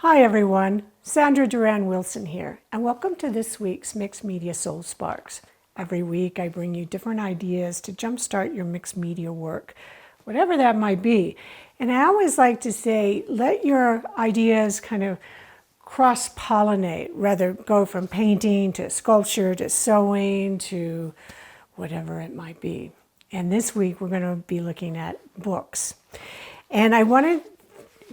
Hi everyone, Sandra Duran Wilson here, and welcome to this week's Mixed Media Soul Sparks. Every week I bring you different ideas to jumpstart your mixed media work, whatever that might be. And I always like to say, let your ideas kind of cross-pollinate, rather go from painting to sculpture to sewing to whatever it might be. And this week we're going to be looking at books. And I wanted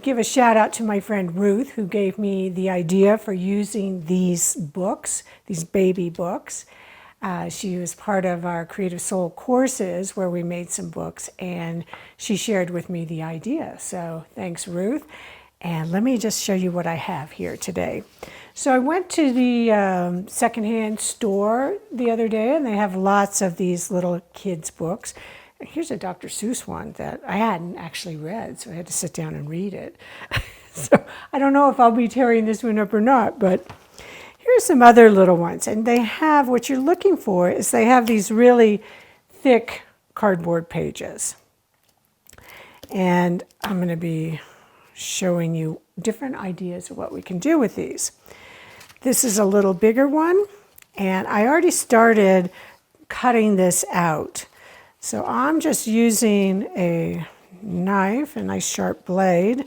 give a shout out to my friend Ruth, who gave me the idea for using these books, these baby books. She was part of our Creative Soul courses where we made some books, and she shared with me the idea. So thanks, Ruth. And let me just show you what I have here today. So I went to the secondhand store the other day, and they have lots of these little kids' books. Here's a Dr. Seuss one that I hadn't actually read, so I had to sit down and read it. So I don't know if I'll be tearing this one up or not, but here's some other little ones. And they have, what you're looking for is they have these really thick cardboard pages. And I'm going to be showing you different ideas of what we can do with these. This is a little bigger one, and I already started cutting this out. So I'm just using a knife, a nice sharp blade,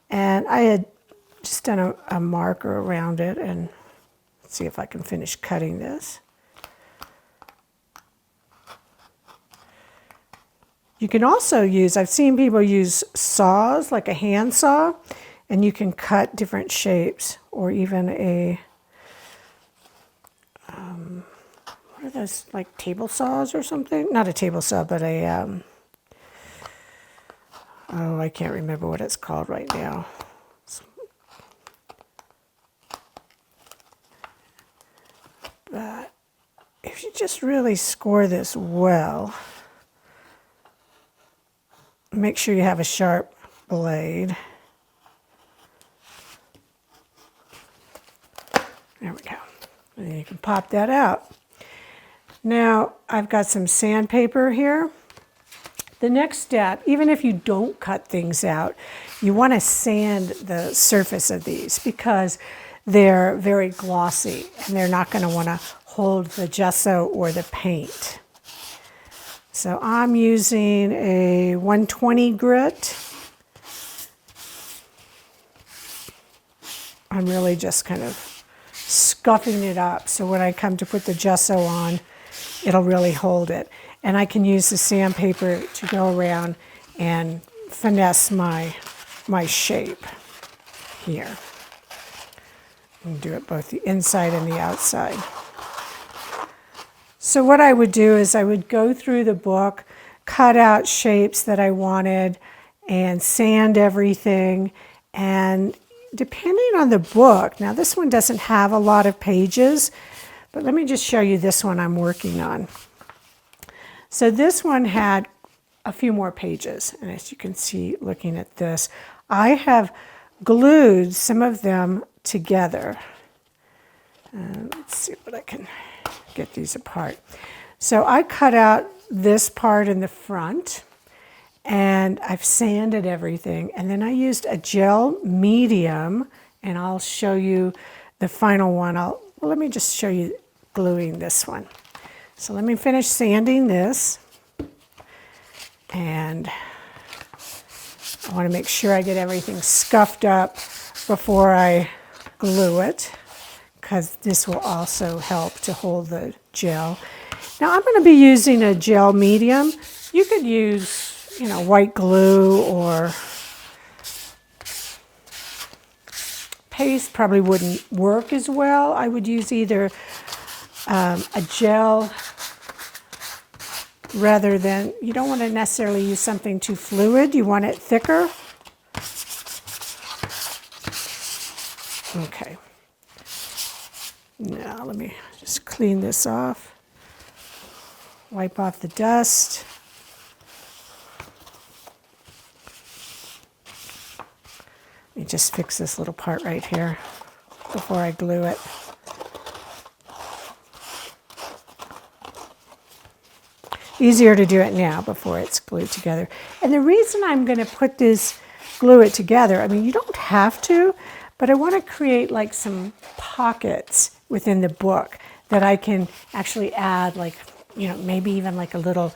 and I had just done a marker around it, and let's see if I can finish cutting this. You can also use, I've seen people use saws, like a hand saw, and you can cut different shapes, or even a what are those, like table saws or something? Not a table saw, but a, oh, I can't remember what it's called right now. But if you just really score this well, make sure you have a sharp blade. There we go. And you can pop that out. Now, I've got some sandpaper here. The next step, even if you don't cut things out, you want to sand the surface of these because they're very glossy and they're not going to want to hold the gesso or the paint. So I'm using a 120 grit. I'm really just kind of scuffing it up so when I come to put the gesso on, it'll really hold it. And I can use the sandpaper to go around and finesse my shape here. And do it both the inside and the outside. So what I would do is I would go through the book, cut out shapes that I wanted, and sand everything. And depending on the book, now this one doesn't have a lot of pages, but let me just show you this one I'm working on. So this one had a few more pages, and as you can see looking at this, I have glued some of them together. Let's see what I can get these apart. So I cut out this part in the front, and I've sanded everything, and then I used a gel medium, and I'll show you the final one. Well, let me just show you gluing this one. So let me finish sanding this, and I want to make sure I get everything scuffed up before I glue it, because this will also help to hold the gel. Now I'm going to be using a gel medium. You could use, white glue or paste probably wouldn't work as well. I would use either a gel rather than, you don't want to necessarily use something too fluid. You want it thicker. Okay. Now let me just clean this off. Wipe off the dust. Let me just fix this little part right here before I glue it. Easier to do it now before it's glued together. And the reason I'm going to glue it together, I mean, you don't have to, but I want to create like some pockets within the book that I can actually add, like, maybe even like a little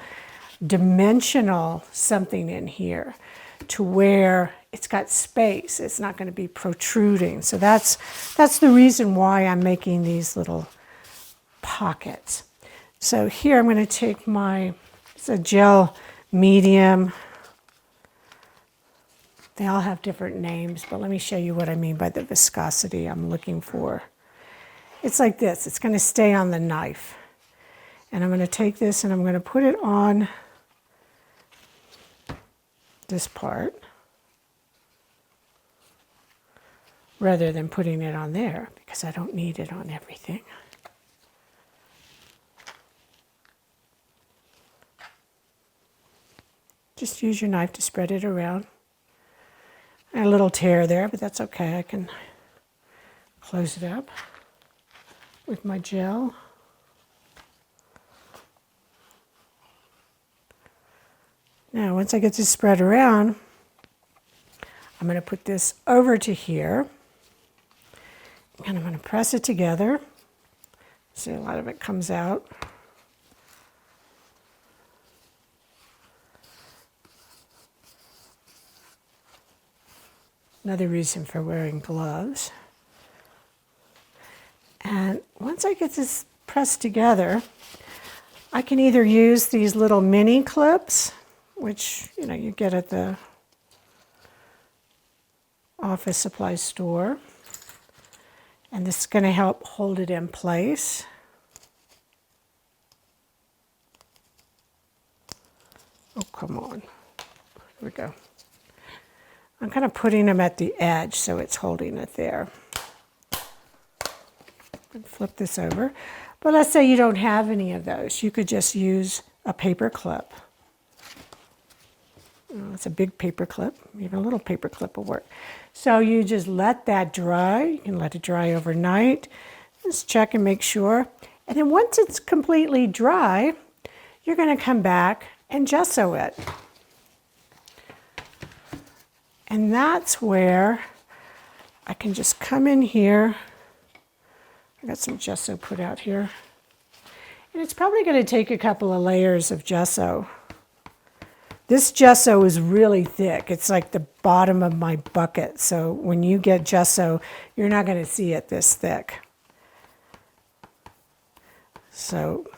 dimensional something in here to where it's got space. It's not going to be protruding. So that's the reason why I'm making these little pockets. So here I'm going to take it's a gel medium. They all have different names, but let me show you what I mean by the viscosity I'm looking for. It's like this. It's going to stay on the knife. And I'm going to take this and I'm going to put it on this part rather than putting it on there, because I don't need it on everything. Just use your knife to spread it around. A little tear there, but that's okay. I can close it up with my gel. Now, once I get this spread around, I'm going to put this over to here, and I'm going to press it together. See, a lot of it comes out. Another reason for wearing gloves. And once I get this pressed together, I can either use these little mini clips, which you get at the office supply store, and this is going to help hold it in place. Oh, come on. Here we go. I'm kind of putting them at the edge so it's holding it there. And flip this over. But let's say you don't have any of those. You could just use a paper clip. It's a big paper clip. Even a little paper clip will work. So you just let that dry. You can let it dry overnight. Just check and make sure. And then once it's completely dry, you're going to come back and gesso it. And that's where I can just come in here. I got some gesso put out here. And it's probably going to take a couple of layers of gesso. This gesso is really thick. It's like the bottom of my bucket. So when you get gesso, you're not going to see it this thick. So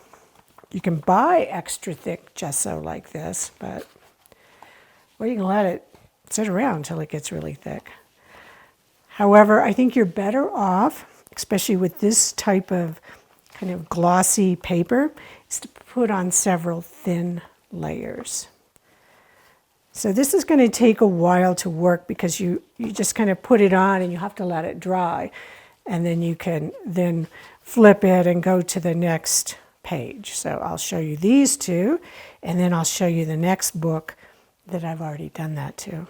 you can buy extra thick gesso like this, or you can let it sit around until it gets really thick. However, I think you're better off, especially with this type of kind of glossy paper, is to put on several thin layers. So this is going to take a while to work because you just kind of put it on and you have to let it dry. And then you can then flip it and go to the next page. So I'll show you these two, and then I'll show you the next book that I've already done that to.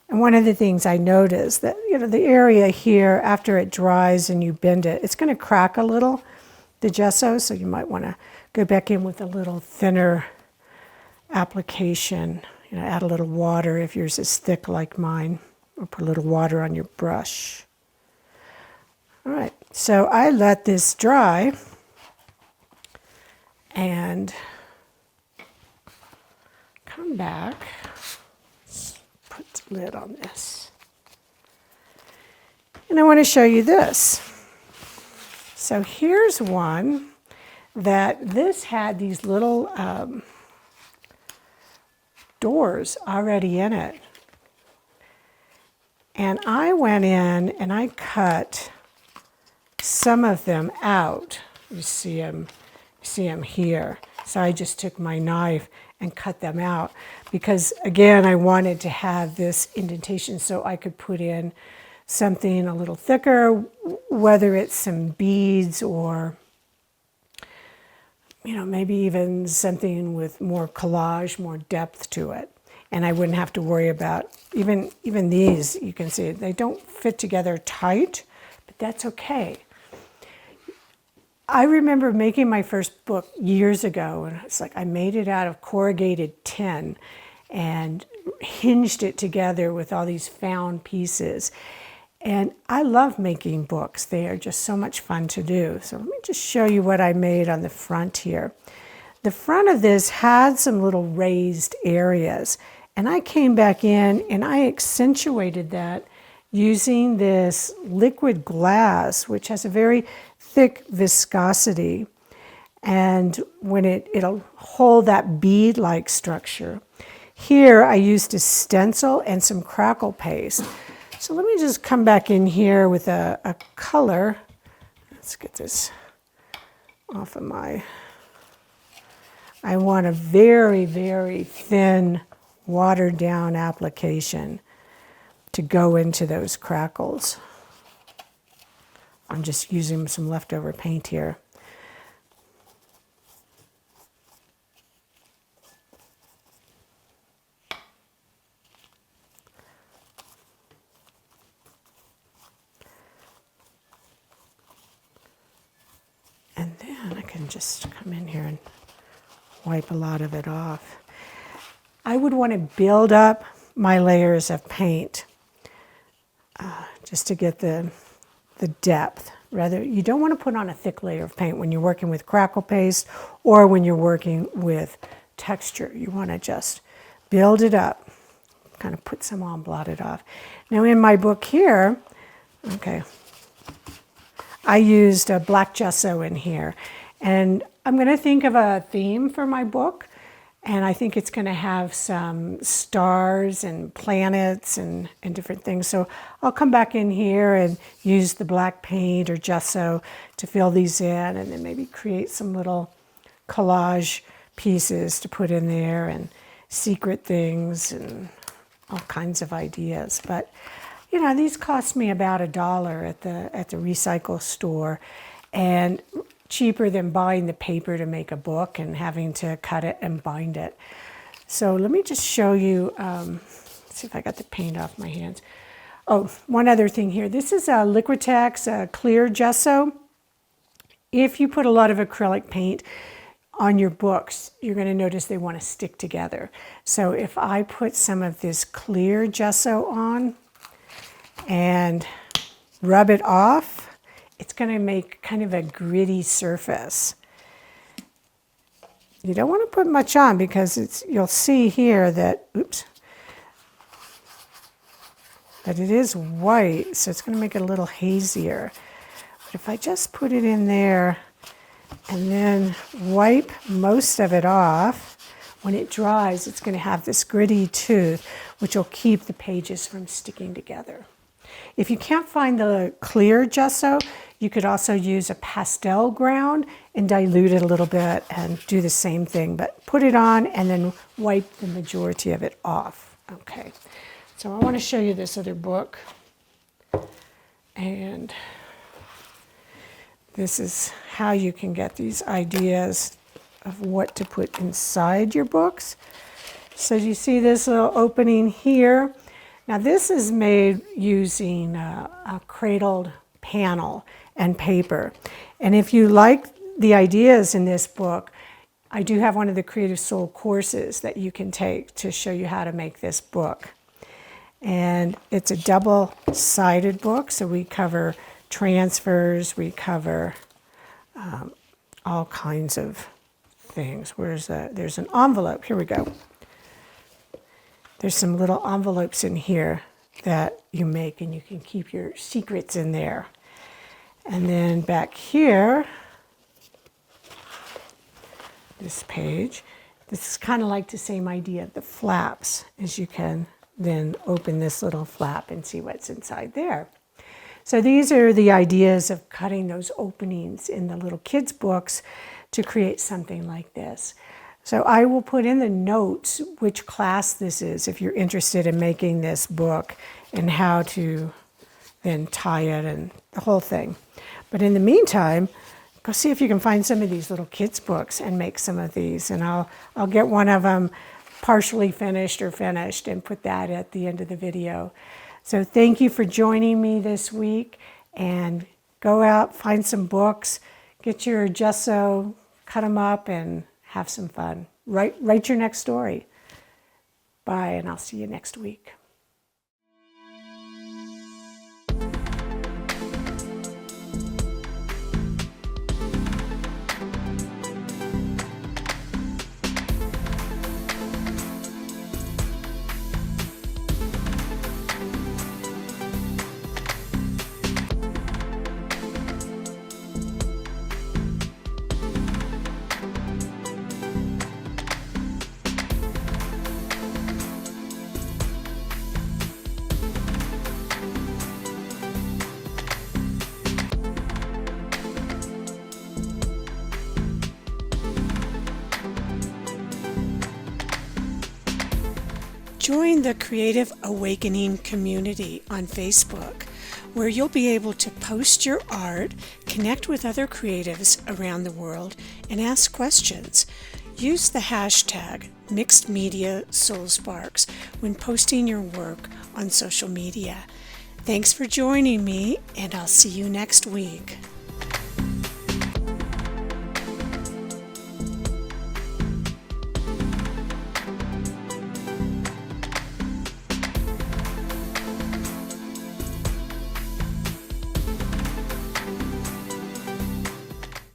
And one of the things I noticed that, the area here, after it dries and you bend it, it's going to crack a little, the gesso, so you might want to go back in with a little thinner application. Add a little water if yours is thick like mine, or put a little water on your brush. All right, so I let this dry and come back. Put the lid on this. And I want to show you this. So here's one that this had these little doors already in it. And I went in and I cut some of them out. You see them here. So I just took my knife and cut them out because, again, I wanted to have this indentation so I could put in something a little thicker, whether it's some beads or maybe even something with more collage, more depth to it. And I wouldn't have to worry about, even these, you can see, they don't fit together tight, but that's okay. I remember making my first book years ago, and it's like I made it out of corrugated tin. and hinged it together with all these found pieces. And I love making books. They are just so much fun to do. So let me just show you what I made on the front here. The front of this had some little raised areas, and I came back in and I accentuated that using this liquid glass, which has a very thick viscosity, and when it'll hold that bead-like structure. Here I used a stencil and some crackle paste. So let me just come back in here with a color. Let's get this off of I want a very, very thin, watered down application to go into those crackles. I'm just using some leftover paint here. And then I can just come in here and wipe a lot of it off. I would want to build up my layers of paint just to get the depth. Rather, you don't want to put on a thick layer of paint when you're working with crackle paste or when you're working with texture. You want to just build it up, kind of put some on, blot it off. Now in my book here, okay, I used a black gesso in here, and I'm going to think of a theme for my book, and I think it's going to have some stars and planets and different things. So I'll come back in here and use the black paint or gesso to fill these in, and then maybe create some little collage pieces to put in there and secret things and all kinds of ideas. But you know, these cost me about $1 at the recycle store, and cheaper than buying the paper to make a book and having to cut it and bind it. So let me just show you, see if I got the paint off my hands. Oh, one other thing here. This is a Liquitex clear gesso. If you put a lot of acrylic paint on your books, you're going to notice they want to stick together. So if I put some of this clear gesso on and rub it off, it's going to make kind of a gritty surface. You don't want to put much on because you'll see here that, oops, that it is white, so it's going to make it a little hazier. But if I just put it in there and then wipe most of it off, when it dries, it's going to have this gritty tooth, which will keep the pages from sticking together. If you can't find the clear gesso, you could also use a pastel ground and dilute it a little bit and do the same thing, but put it on and then wipe the majority of it off. Okay, so I want to show you this other book, and this is how you can get these ideas of what to put inside your books. So you see this little opening here. Now this is made using a cradled panel and paper. And if you like the ideas in this book, I do have one of the Creative Soul courses that you can take to show you how to make this book. And it's a double-sided book, so we cover transfers, we cover all kinds of things. There's an envelope. Here we go. There's some little envelopes in here that you make, and you can keep your secrets in there. And then back here, this page, this is kind of like the same idea, the flaps, as you can then open this little flap and see what's inside there. So these are the ideas of cutting those openings in the little kids' books to create something like this. So I will put in the notes which class this is if you're interested in making this book and how to then tie it and the whole thing. But in the meantime, go see if you can find some of these little kids' books and make some of these. And I'll get one of them partially finished or finished and put that at the end of the video. So thank you for joining me this week, and go out, find some books, get your gesso, cut them up, and have some fun. Write your next story. Bye. Bye, and I'll see you next week. Join the Creative Awakening Community on Facebook, where you'll be able to post your art, connect with other creatives around the world, and ask questions. Use the hashtag #MixedMediaSoulSparks when posting your work on social media. Thanks for joining me, and I'll see you next week.